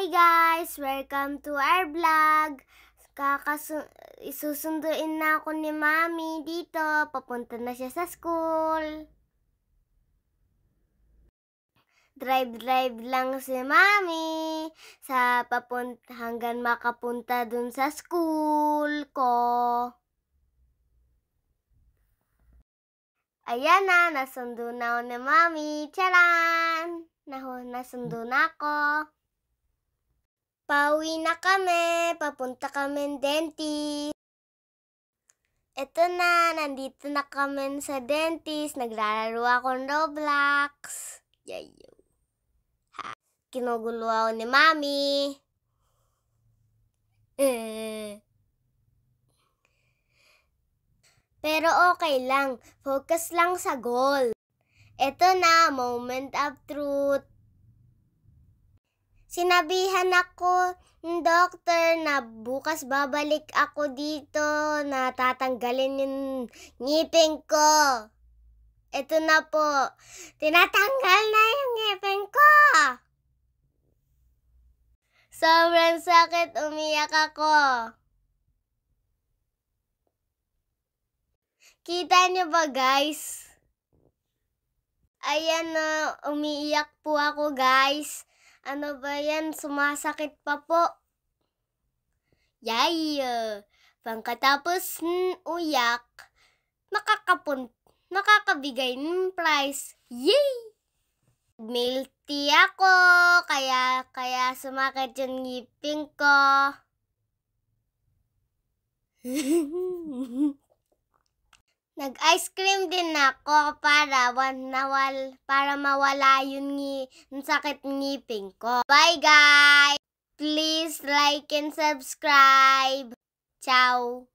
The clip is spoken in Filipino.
Hi guys! Welcome to our vlog. Isusunduin na ako ni Mami dito. Papunta na siya sa school. Drive lang si Mami hanggang makapunta dun sa school ko. Ayan na, nasundo na ako ni Mami. Charan! Nasundo na ako. Pauwi na kami. Papunta kami dentist. Ito na, nandito na kami sa dentist. Naglalaro akong Roblox. Yayo. Kinugulo ako ni Mami. Pero okay lang. Focus lang sa goal. Ito na, moment of truth. Sinabihan ako ng doktor na bukas babalik ako dito na tatanggalin yung ngipin ko. Ito na po. Tinatanggal na yung ngipin ko. Sobrang sakit, umiyak ako. Kita niyo ba guys? Ayan na, umiiyak po ako guys. Ano ba yan? Sumasakit pa po. Yay! Pagkatapos uyak, makakabigay ng prize. Yay! Milk tea ako, kaya sumakit yung ngipin ko. Nag-ice cream din ako para mawala yung sakit ngipin ko. Bye guys! Please like and subscribe. Ciao!